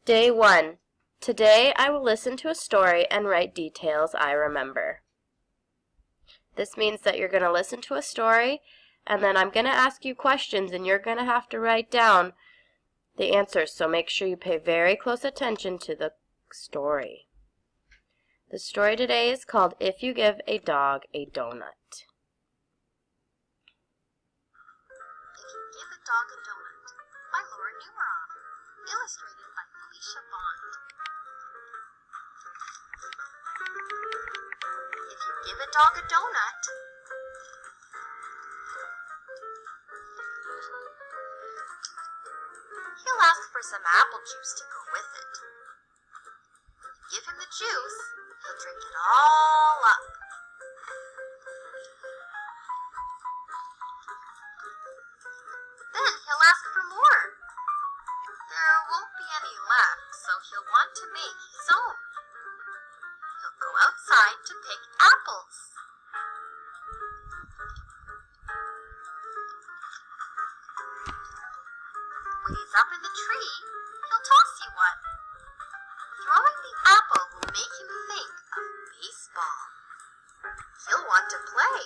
Day 1. Today I will listen to a story and write details I remember. This means that you're going to listen to a story, and then I'm going to ask you questions, and you're going to have to write down the answers, so make sure you pay very close attention to the story. The story today is called If You Give a Dog a Donut. If You Give a Dog a Donut by Laura Numeroff, illustrated by Felicia Bond. If you give a dog a donut, he'll ask for some apple juice to go with it. Give him the juice, he'll drink it all up. Then he'll ask for more. There won't be any left, so he'll want to make his own. He'll go outside to pick apples. When he's up in the tree, he'll toss you one. Throwing the apple will make him think of baseball. He'll want to play.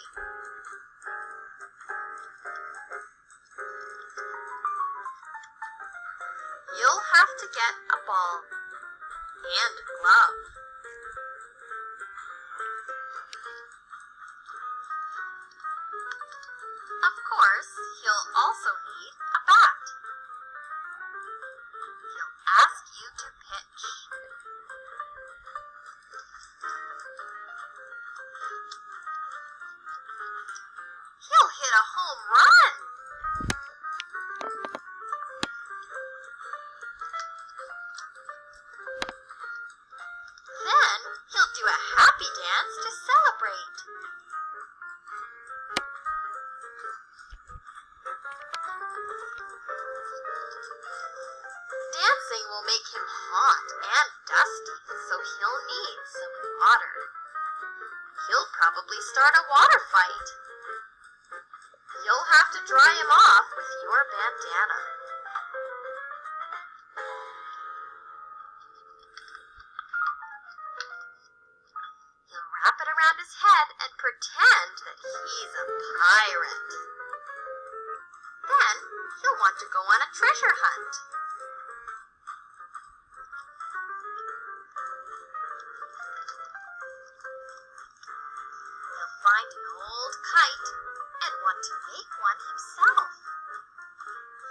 You'll have to get a ball and a glove. Of course, he'll also need a bat. He'll ask you to pitch. He'll hit a home run. Then he'll do a happy dance to celebrate. Dancing will make him hot and dusty, so he'll need some water. He'll probably start a water fight. You'll have to dry him off with your bandana. He'll wrap it around his head and pretend that he's a pirate. Then he'll want to go on a treasure hunt. He'll find an old kite and want to make one himself.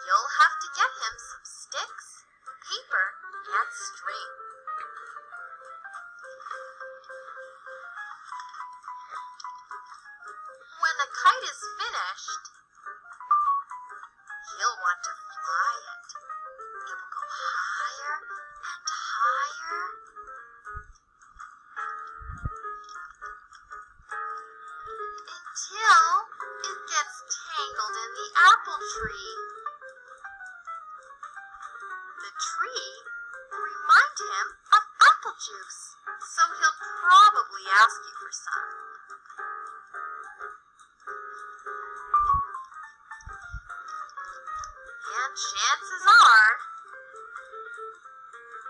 You'll have to get him some sticks, paper, and string. When the kite is finished, he'll want to fly it. It will go higher and higher. Until it gets tangled in the apple tree. The tree will remind him of apple juice, so he'll probably ask you for some. And chances are,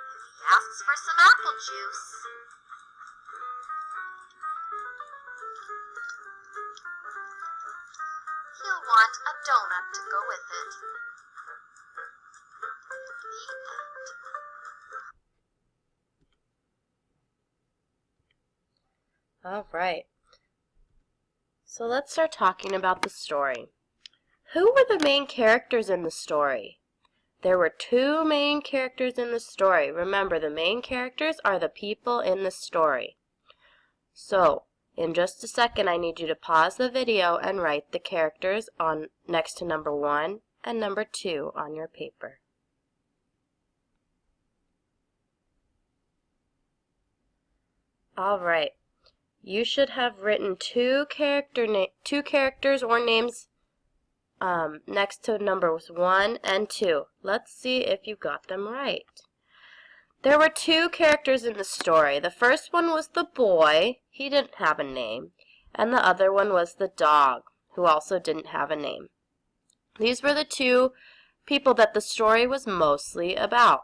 if he asks for some apple juice, he'll want a donut to go with it. The end. All right. So let's start talking about the story. Who were the main characters in the story? There were two main characters in the story. Remember, the main characters are the people in the story. So, in just a second, I need you to pause the video and write the characters on next to number 1 and number 2 on your paper. All right. You should have written two characters or names next to numbers 1 and 2. Let's see if you got them right. There were two characters in the story. The first one was the boy. He didn't have a name. And the other one was the dog, who also didn't have a name. These were the two people that the story was mostly about.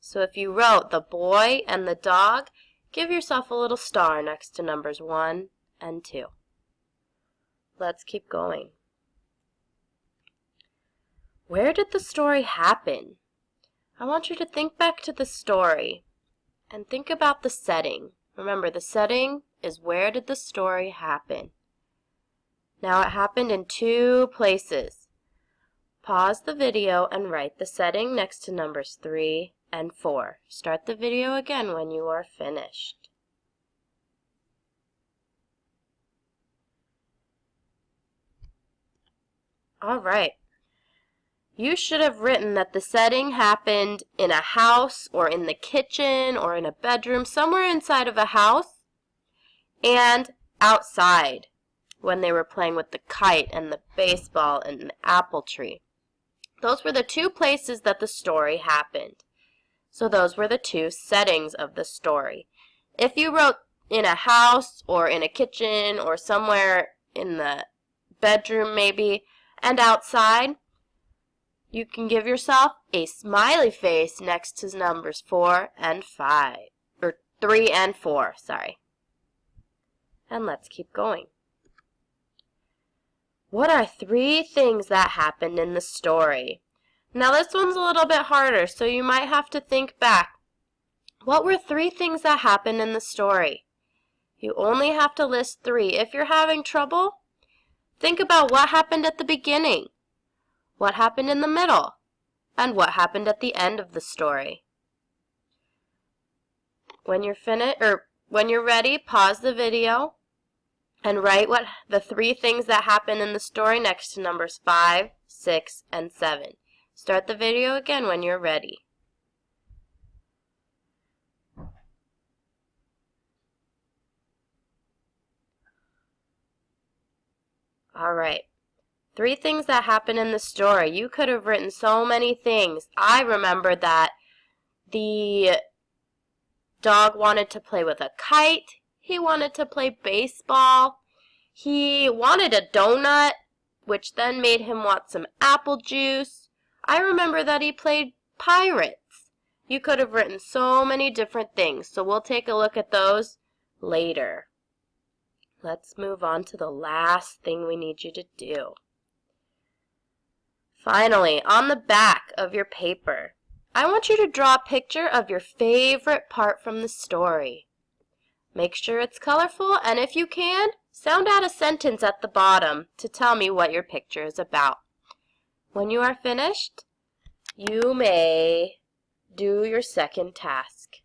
So if you wrote the boy and the dog, give yourself a little star next to numbers 1 and 2. Let's keep going. Where did the story happen? I want you to think back to the story and think about the setting. Remember, the setting is where did the story happen? Now, it happened in 2 places. Pause the video and write the setting next to numbers 3 and 4. Start the video again when you are finished. All right. You should have written that the setting happened in a house or in the kitchen or in a bedroom, somewhere inside of a house, and outside when they were playing with the kite and the baseball and the apple tree. Those were the 2 places that the story happened. So those were the 2 settings of the story. If you wrote in a house or in a kitchen or somewhere in the bedroom maybe, and outside, you can give yourself a smiley face next to numbers 4 and 5, or 3 and 4, sorry. And let's keep going. What are 3 things that happened in the story? Now this one's a little bit harder, so you might have to think back. What were 3 things that happened in the story? You only have to list 3. If you're having trouble, think about what happened at the beginning, what happened in the middle, and what happened at the end of the story. When you're finished, or when you're ready, pause the video and write what the 3 things that happened in the story next to numbers 5, 6, and 7. Start the video again when you're ready. All right. 3 things that happened in the story. You could have written so many things. I remember that the dog wanted to play with a kite. He wanted to play baseball. He wanted a donut, which then made him want some apple juice. I remember that he played pirates. You could have written so many different things, so we'll take a look at those later. Let's move on to the last thing we need you to do. Finally, on the back of your paper, I want you to draw a picture of your favorite part from the story. Make sure it's colorful, and if you can, sound out a sentence at the bottom to tell me what your picture is about. When you are finished, you may do your second task.